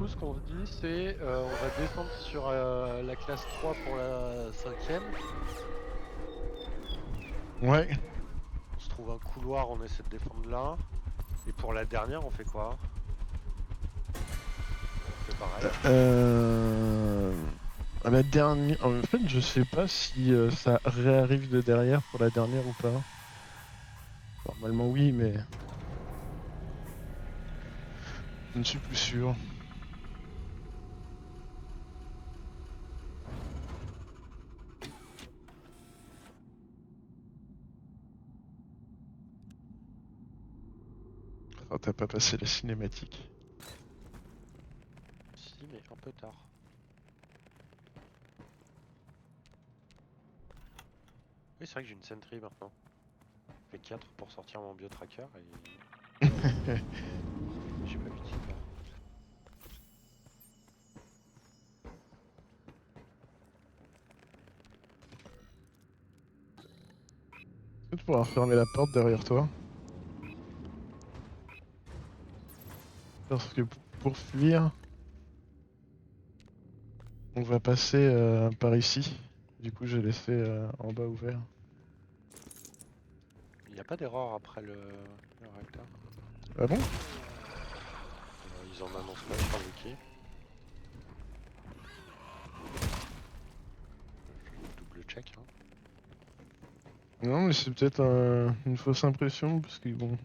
coup, ce qu'on se dit, c'est on va descendre sur la classe 3 pour la 5ème. Ouais. On se trouve un couloir, on essaie de défendre là. Et pour la dernière, on fait quoi? On fait pareil. À la dernière. En fait, je sais pas si ça réarrive de derrière pour la dernière ou pas. Normalement, oui, mais. Je ne suis plus sûr. Oh, t'as pas passé la cinématique. Si, mais un peu tard. Oui, c'est vrai que j'ai une sentry maintenant. Je fais 4 pour sortir mon biotracker et j'ai pas vu Tifa. Tu pourras fermer la porte derrière toi. Parce que pour fuir, on va passer par ici. Du coup, j'ai laissé en bas ouvert. Il n'y a pas d'erreur après le réacteur. Ah bon? Ils en annoncent pas sur le wiki. Je double check. Hein. Non, mais c'est peut-être une fausse impression, parce que bon.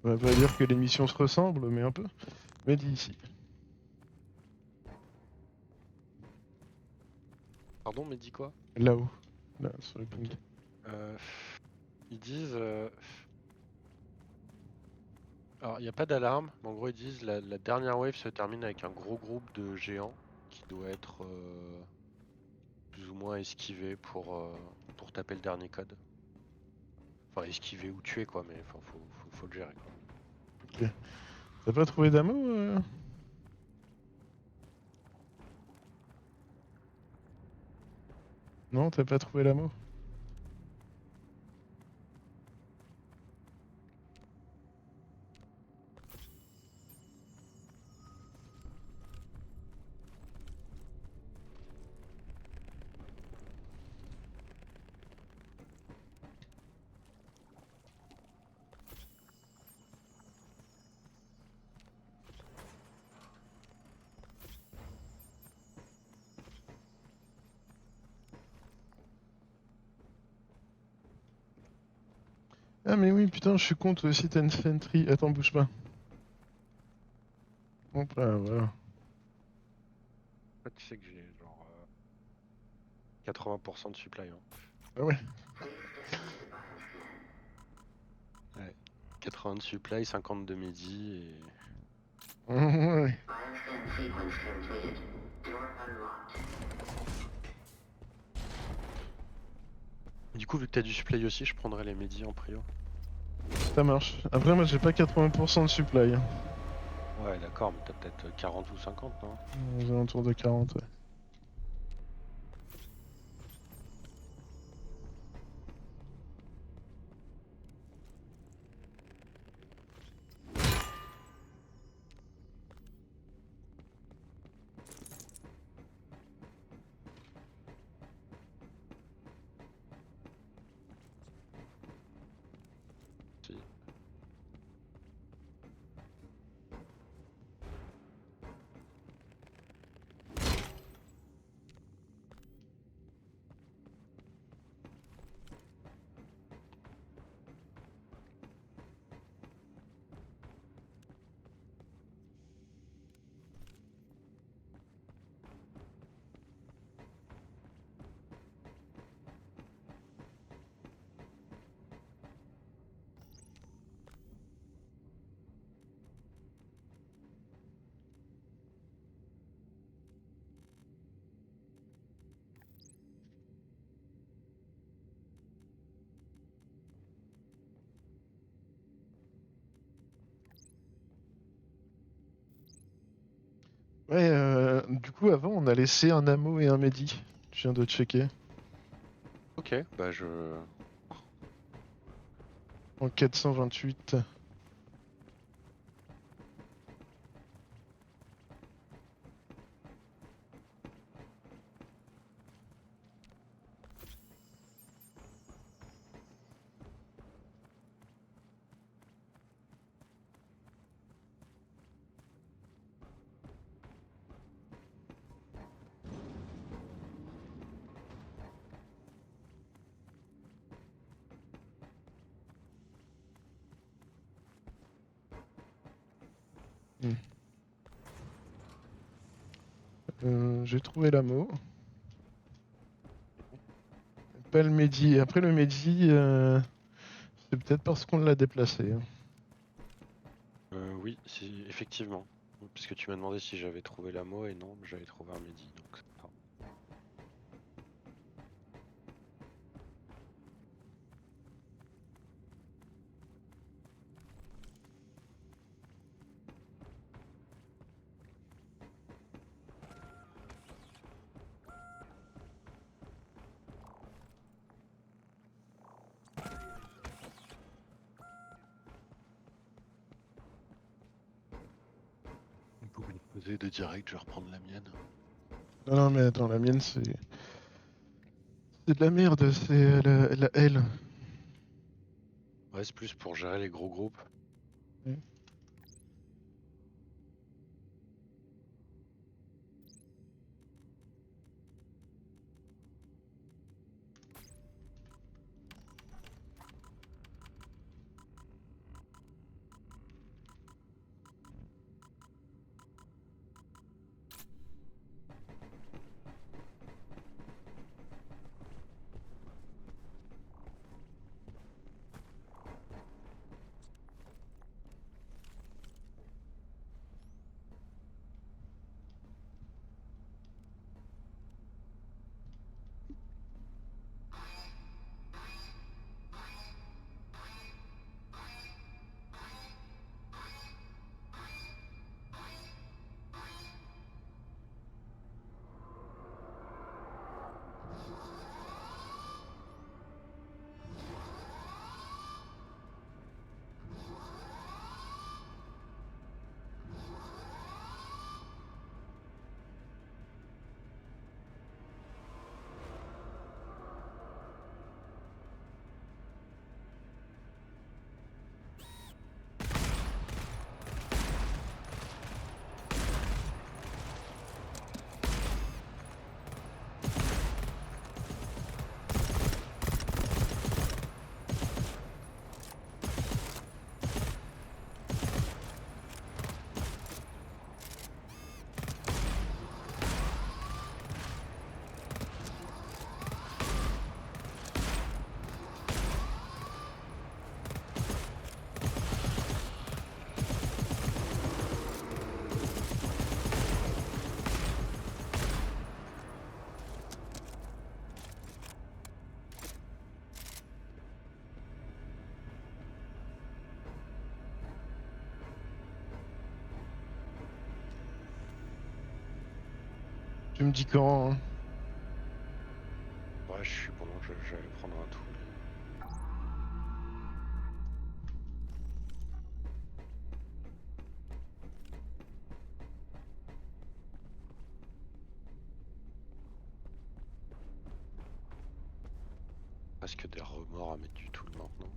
On va pas dire que les missions se ressemblent, mais un peu. Mais dis ici. Pardon, mais dis quoi? Là-haut. Là, sur le ping. Ok. Euh, Ils disent. Alors, il n'y a pas d'alarme, mais en gros, ils disent la dernière wave se termine avec un gros groupe de géants qui doit être plus ou moins esquivé pour taper le dernier code. Enfin, esquiver ou tuer, quoi, mais enfin, faut le gérer, quoi. Ok. T'as pas trouvé d'ammo Non, t'as pas trouvé l'ammo? Ah mais oui, putain, je suis con, toi aussi t'as une sentry. Attends, bouge pas. Hop là, voilà. En fait, tu sais que j'ai genre 80% de supply. Hein. Ah ouais. Ouais. 80 de supply, 50 de midi et. Ouais. Du coup, vu que t'as du supply aussi, je prendrai les midis en prio. Ça marche. Après, moi j'ai pas 80% de supply. Hein. Ouais, d'accord, mais t'as peut-être 40 ou 50, non? Aux alentours de 40. Ouais. Si. Ouais, du coup, avant, on a laissé un ammo et un médi. Je viens de checker. Ok, bah je. En 428. J'ai trouvé l'AMO. Pas le Mehdi. Après le Mehdi, c'est peut-être parce qu'on l'a déplacé, hein. Oui, effectivement. Puisque tu m'as demandé si j'avais trouvé l'AMO et non, j'avais trouvé un Mehdi. Donc c'est pas- Beaucoup de poser de direct, je vais reprendre la mienne. Non, non, mais attends, la mienne, c'est de la merde, c'est la L. Ouais, c'est plus pour gérer les gros groupes. Ouais. Tu me dis quand, hein. Ouais, je suis bon, j'allais prendre un tool. Presque des remords à mettre du tool maintenant.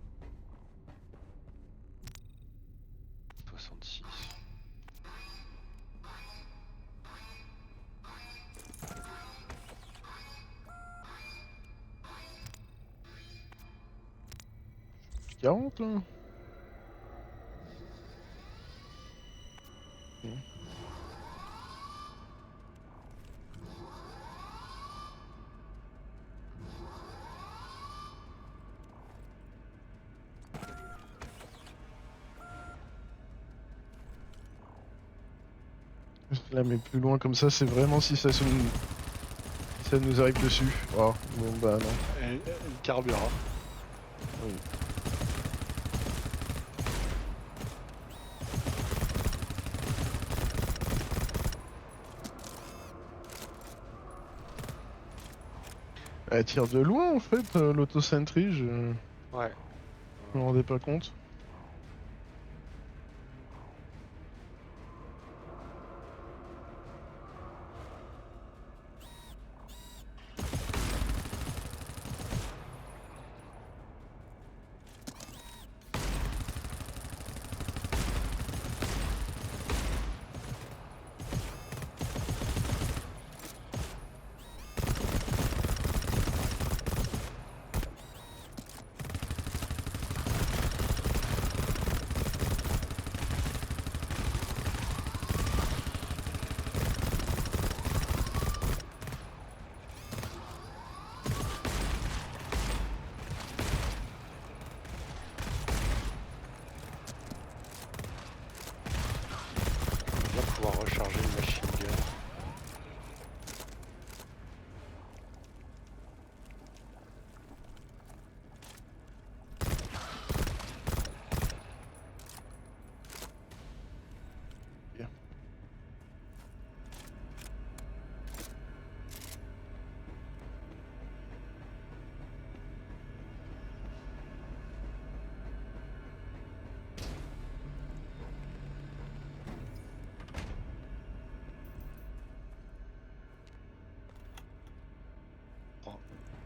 66. J'ai 40 là. Ok. Là, mais plus loin comme ça, c'est vraiment si ça, ça nous arrive dessus. Oh, bon bah non. Elle carbura. Oui. Elle tire de loin en fait, l'autocentrie, je Ouais. me rendais pas compte. pouvoir recharger une machine gun.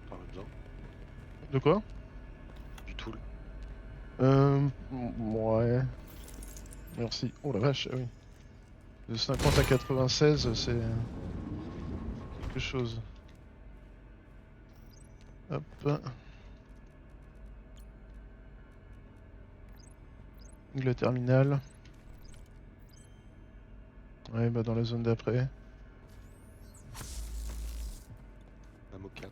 T'en as besoin? De quoi? Du tool. Ouais. Merci. Oh la vache, ah oui. De 50 à 96, c'est quelque chose. Hop. Le terminal. Ouais, bah dans la zone d'après. Ammo 4.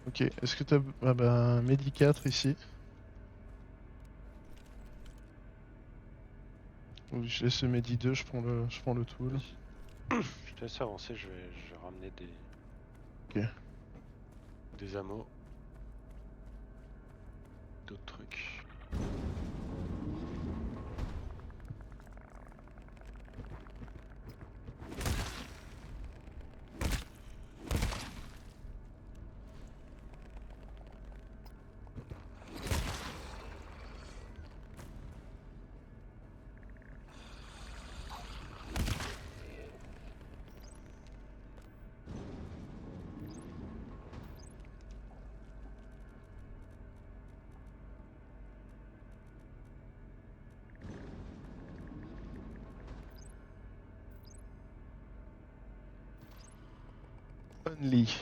Ok, est-ce que t'as... Ah bah, Medi 4 ici. Ou je laisse le Medi 2, je prends le tool. Vas-y. Je te laisse avancer, je vais ramener Ok. des ammos. D'autres trucs. Only.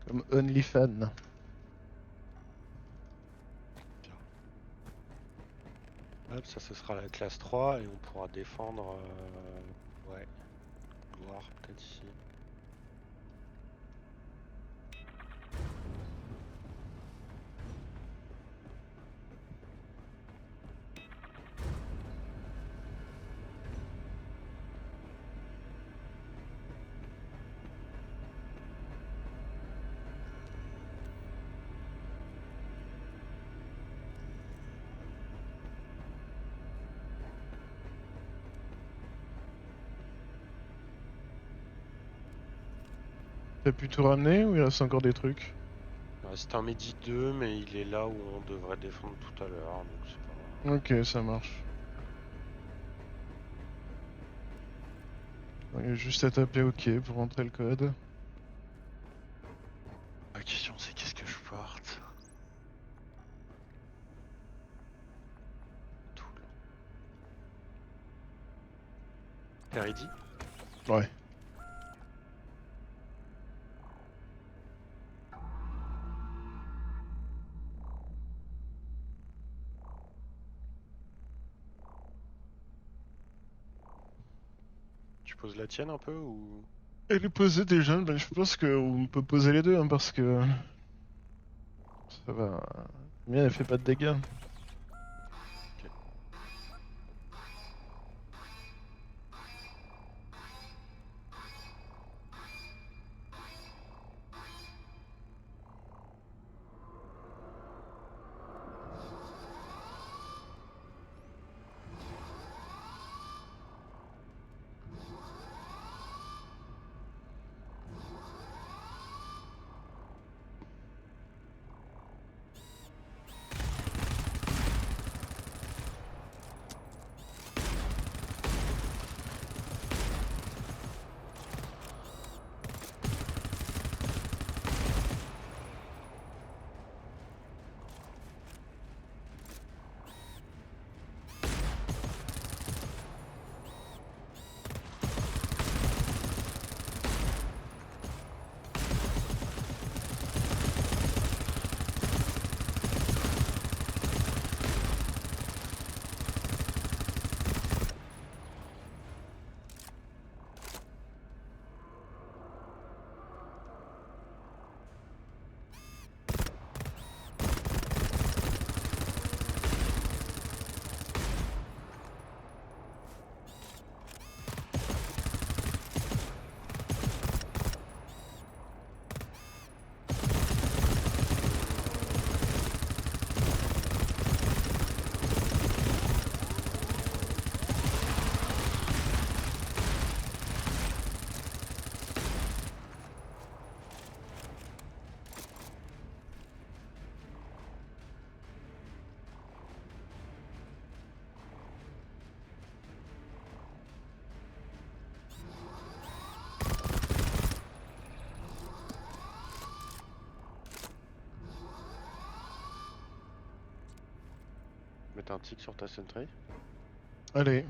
Comme Only Fan. Hop, ça ce sera la classe 3 et on pourra défendre... Ouais. Gloire peut-être ici. T'as pu tout ramener ou il reste encore des trucs? C'est un Medi 2 mais il est là où on devrait défendre tout à l'heure, donc c'est pas... Ok, ça marche. Il y a juste à taper OK pour rentrer le code. La question c'est qu'est-ce que je porte? Tool. T'es ready? Ouais. Tu poses la tienne un peu ou... Elle est posée déjà, ben je pense qu'on peut poser les deux hein, parce que ça va. La mienne elle fait pas de dégâts. Ok. mettre un tic sur ta sentry. Allez.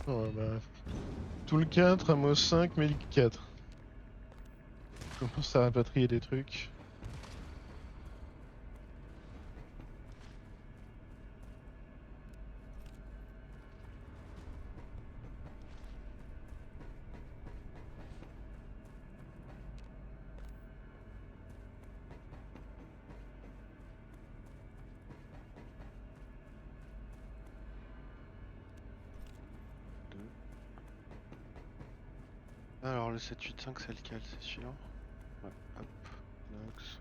Ouais, bah, tout le 4, Amos 5, Mélic 4. Je commence à rapatrier des trucs. Alors le 785 c'est lequel, c'est celui-là? Ouais, hop, Nox.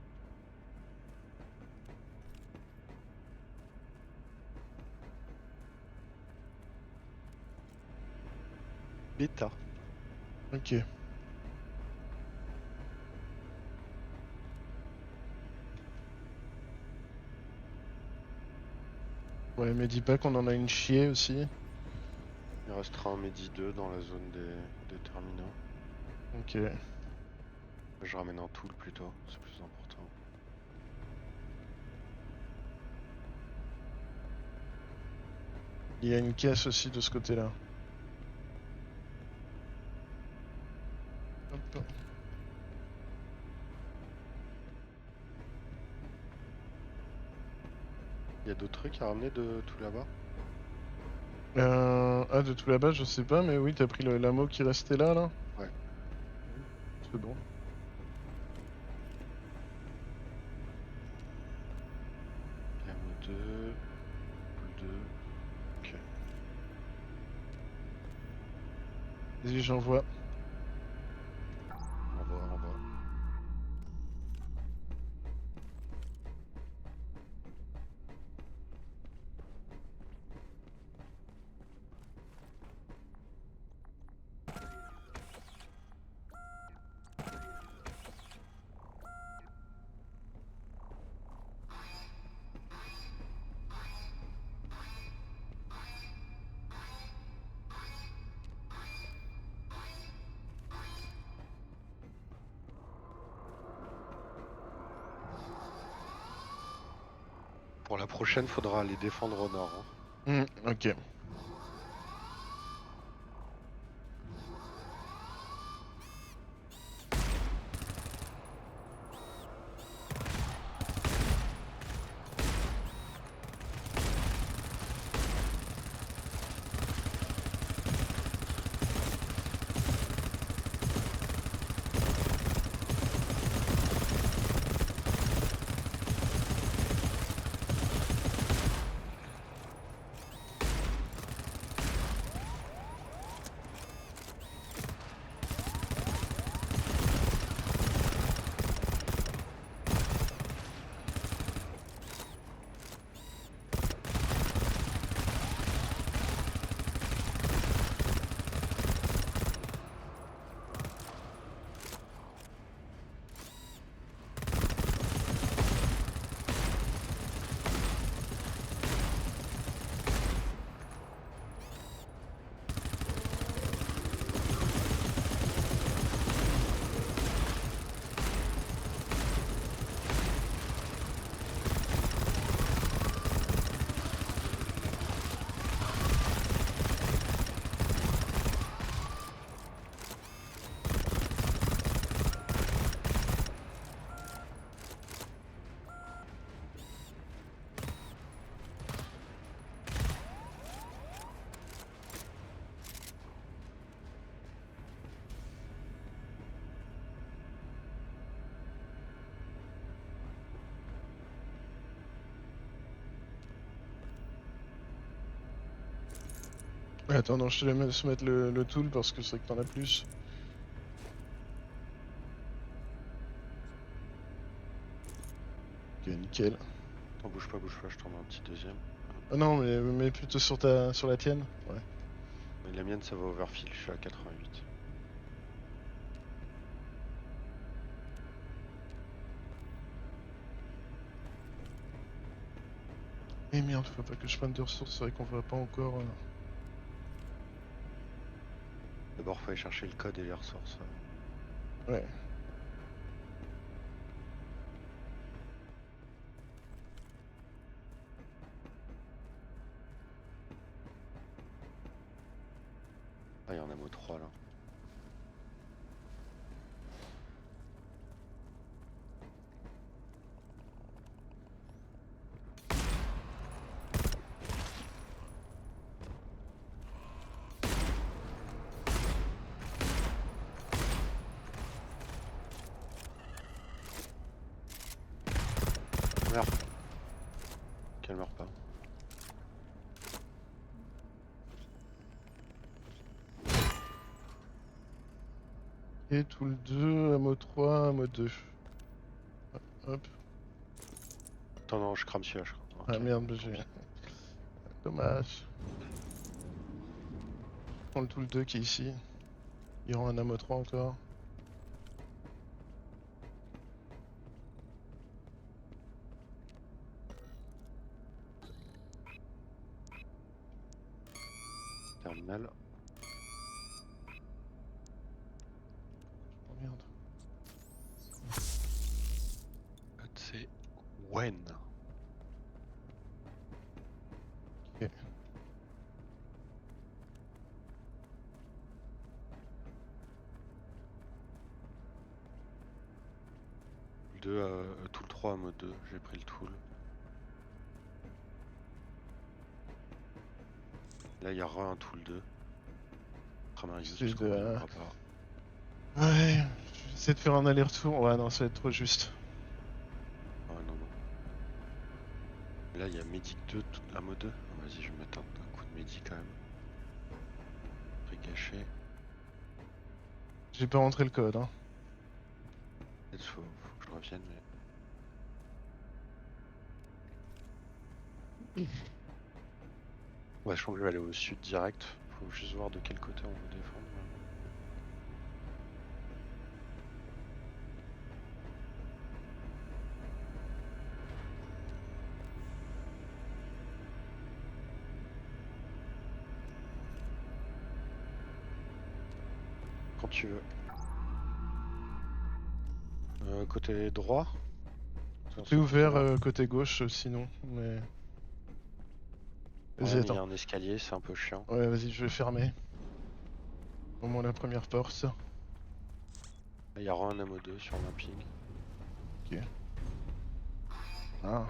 Bêta. Ok. Ouais, mais dis pas qu'on en a une chier aussi. Il restera un Medi 2 dans la zone des terminaux. Ok. Je ramène un tool plutôt, c'est plus important. Il y a une caisse aussi de ce côté-là. Hop. Il y a d'autres trucs à ramener de tout là-bas? Ah, de tout là-bas, je sais pas, mais oui, t'as pris l'ammo qui restait là, là? Ouais. C'est bon. Ammo 2, pool 2. Ok. Vas-y, j'envoie. On va. Pour la prochaine, faudra aller défendre au nord. Hein. Ok. Attends, non, je te laisse mettre le tool parce que c'est vrai que t'en as plus. Ok, nickel. Attends, bouge pas, je t'en mets un petit deuxième. Ah non, mais plutôt sur la tienne. Ouais. Mais la mienne, ça va overfill, je suis à 88. Et merde, faut pas que je prenne de ressources, c'est vrai qu'on voit pas encore. D'abord, faut aller chercher le code et les ressources. Ouais. Ah, il y en a mot 3 là. Merde. Qu'elle meurt pas. Et tout le 2, AMO 3, AMO 2. Hop. Attends, non, je crame celui-là, je crois. Ah Ok, merde, tant j'ai. pis. Dommage. Je prends le tout le 2 qui est ici. Il rend un AMO 3 encore. Terminal. Oh merde. Code c'est Wen. Ok. Tool 3 à mode 2, j'ai pris le tool. Là, il y aura un tool 2. Crame un use, C'est parce qu'on de- reviendra pas. Ouais, je vais essayer de faire un aller-retour. Ouais, non, ça va être trop juste. Ah ouais, non, non. Là, il y a Medic 2 à mode 2. Ah, vas-y, je vais mettre un coup de Medic quand même. Prix caché. J'ai pas rentré le code, hein. Peut-être faut que je revienne, mais. Ouais, je pense que je vais aller au sud direct. Faut juste voir de quel côté on veut défendre. Quand tu veux. Côté droit. Tout est ouvert côté gauche sinon, mais. Ouais, Vas-y, mais il y a attends. un escalier, c'est un peu chiant. Ouais, vas-y, je vais fermer. Au moins la première porte. Là, il y aura un ammo 2 sur mapping. Ok. Ah.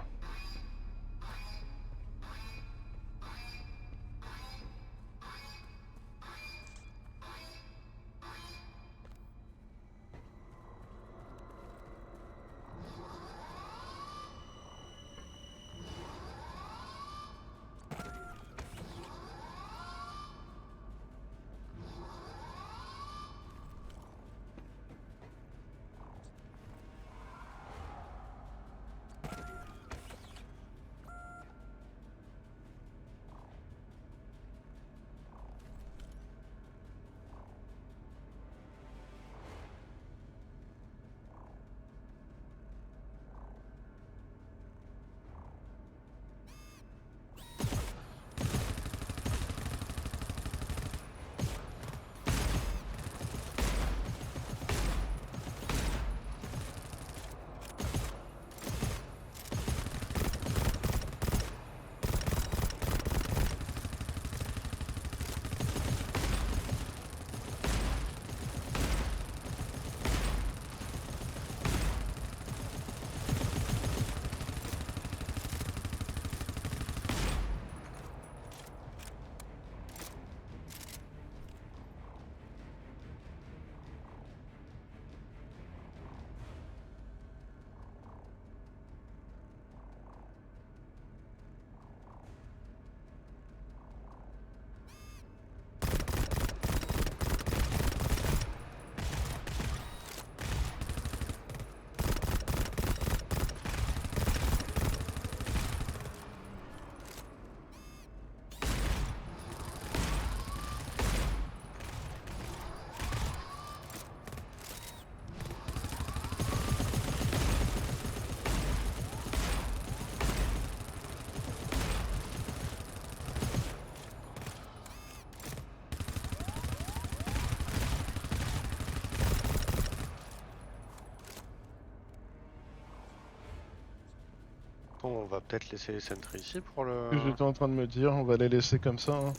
coup, on va peut-être laisser les sentries ici pour le... Ce que j'étais en train de me dire, on va les laisser comme ça. Hein.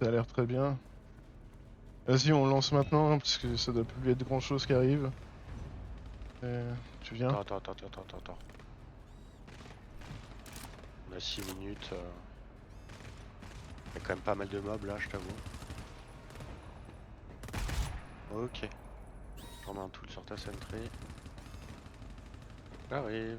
Ça a l'air très bien. Vas-y, on lance maintenant, hein, parce que ça doit plus être grand chose qui arrive. Tu viens? Attends. On a 6 minutes. Il y a quand même pas mal de mobs là, je t'avoue. Ok. Je remets un tool sur ta sentry. J'arrive.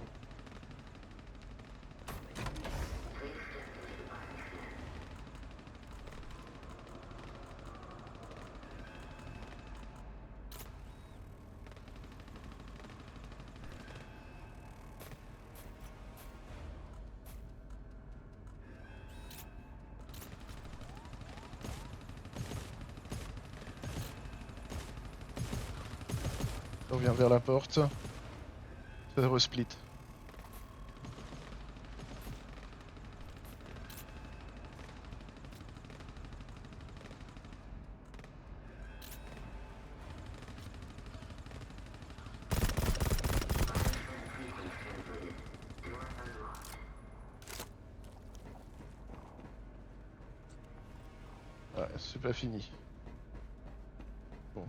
On revient vers la porte. Ça resplit. Ouais, c'est pas fini. Bon.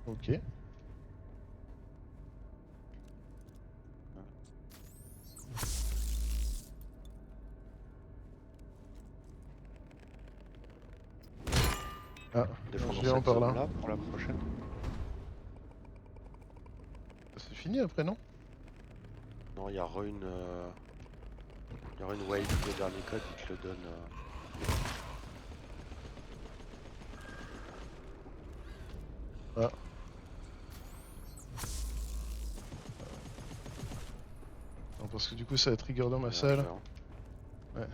Ok. Ah, un Défendons géant cette par zone là. là pour la prochaine. C'est fini après, non? Non, il y aura une... Il y aura une wave de dernier code, il te le donne. Ah. Non, parce que du coup, ça a trigger dans ma Il y a un salle. géant. Ouais.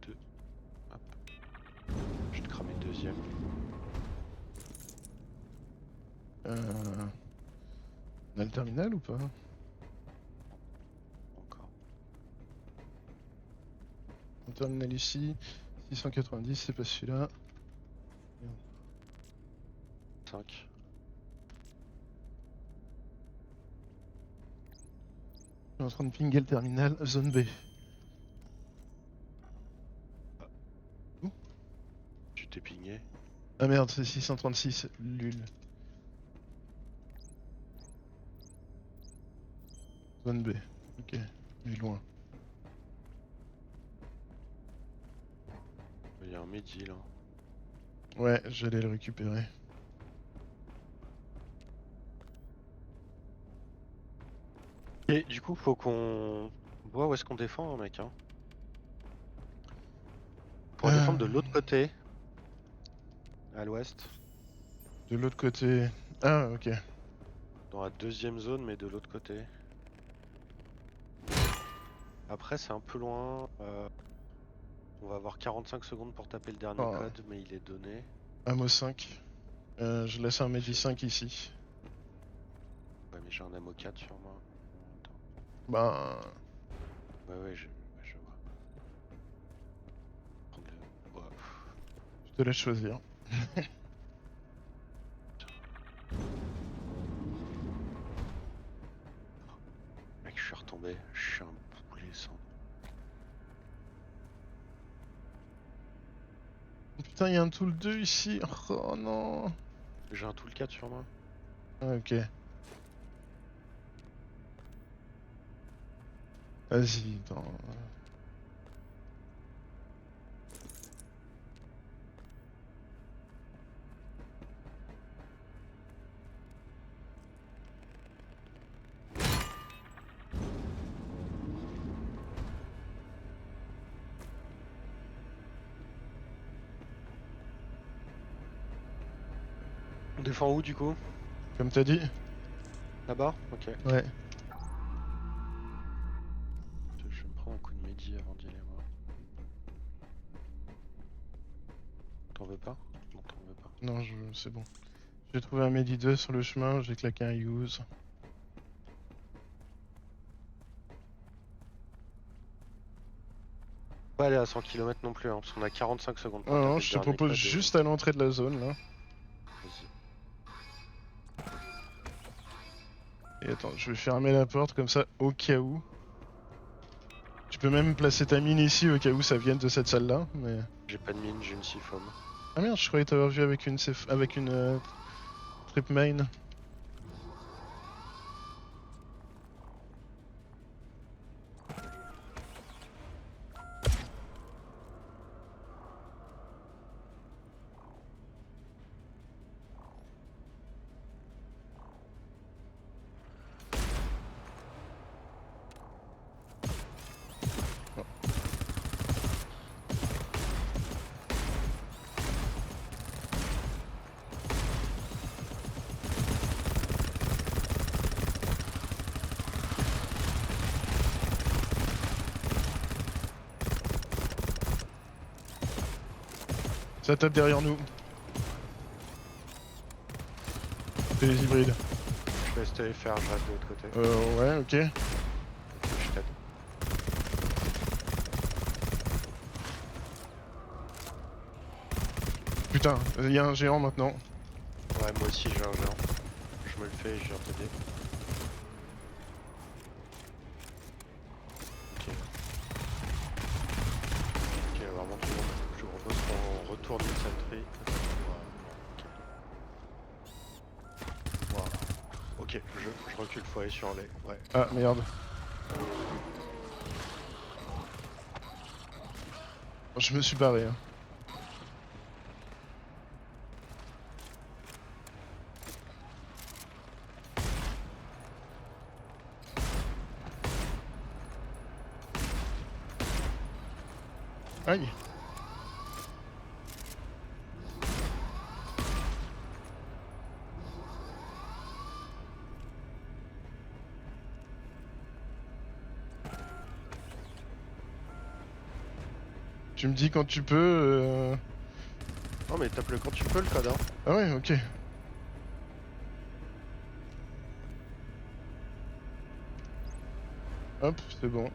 Deux. Hop. Je vais te cramer le deuxième. On a le terminal ou pas? Encore. Un terminal ici. 690, c'est pas celui-là. 5. Je suis en train de pinguer le terminal, zone B. Où? Tu t'es pingé. Ah merde, c'est 636, lul. Zone B. Ok, il est loin. Il y a un midi là. Ouais, j'allais le récupérer. Et du coup, faut qu'on voit où est-ce qu'on défend, hein, mec. Hein. Pour défendre de l'autre côté, à l'ouest, De l'autre côté. Ah, ok. dans la deuxième zone, mais de l'autre côté. Après, c'est un peu loin. On va avoir 45 secondes pour taper le dernier Oh, code, mais il est donné. Ammo 5. Je laisse un Medi 5 ici. Ouais, mais j'ai un ammo 4 sur moi. Attends. Ben, Ouais, je vois. Prendre le... Ouais, pff, je te laisse choisir. mec, je suis retombé. Je suis un boulet sans. Putain, il y a un tool 2 ici. Oh non. J'ai un tool 4 sur moi. Ah, ok. Vas-y, attends. On défend où du coup? Comme t'as dit. Là-bas? Ok. Ouais. Je vais me prendre un coup de médi avant d'y aller moi. T'en veux pas? Non, t'en veux pas. Non, c'est bon. J'ai trouvé un Medi 2 sur le chemin, j'ai claqué un use. Pas aller à 100 km non plus, hein, parce qu'on a 45 secondes pour Non, non, taper le je te dernier propose quad. juste à l'entrée de la zone là. Vas-y. Et attends, je vais fermer la porte comme ça au cas où. Tu peux même placer ta mine ici au cas où ça vienne de cette salle là, mais... J'ai pas de mine, j'ai une siphom. Ah merde, je croyais t'avoir vu avec une, trip main. Ça tape derrière nous. C'est les hybrides. Je te laisse te les faire, je reste de l'autre côté. Ouais, ok. Je t'aide. Putain, il y a un géant maintenant. Ouais, moi aussi j'ai un géant. Je me le fais et je viens t'aider. Ok. Ok, vraiment tout le monde. Je te propose qu'on retourne une sentry. Voilà. Ok, je recule, faut aller sur les. Ouais. Ah merde. Je me suis barré. Hein. Aïe. Tu me dis quand tu peux. Non mais tape-le quand tu peux le code, hein. Ah ouais, ok. Hop, c'est bon.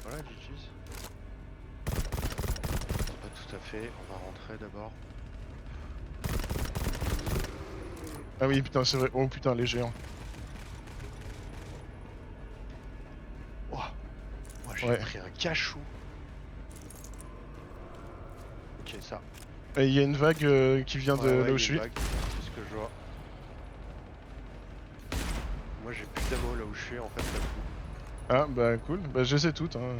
Voilà, GG's. Pas tout à fait, on va rentrer d'abord. Ah oui, putain, c'est vrai. Oh putain, les géants. Oh, j'ai Ouais. pris un cachou. Ok, ça. Et il y a une vague qui vient de là où je suis. C'est ce que je vois. Moi j'ai plus d'ammo là où je suis en fait. Là. Ah bah cool. Bah je les ai toutes. Hein.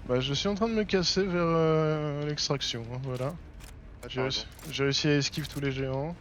Bah je suis en train de me casser vers l'extraction. Hein, voilà. Ah, J'ai t'as raison. réussi à esquiver tous les géants.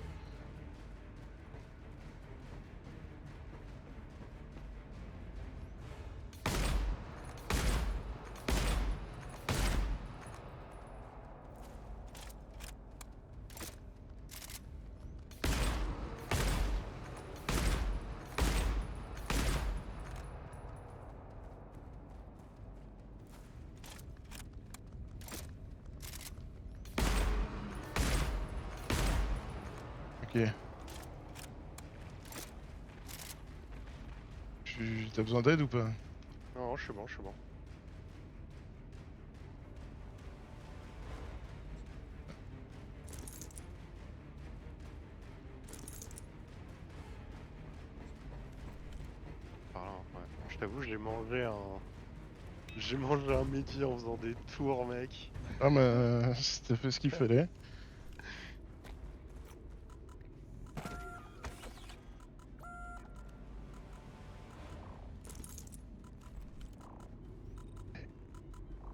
Ok. T'as besoin d'aide ou pas? Non, je suis bon, je suis bon. Par là, ouais. Je t'avoue, j'ai mangé un. J'ai mangé un midi en faisant des tours, mec. Ah bah c'était fait ce qu'il fallait.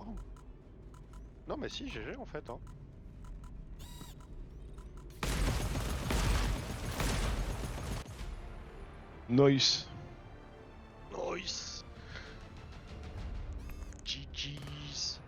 Oh. Non, mais si, GG en fait, hein. Noise. Nice. GG's.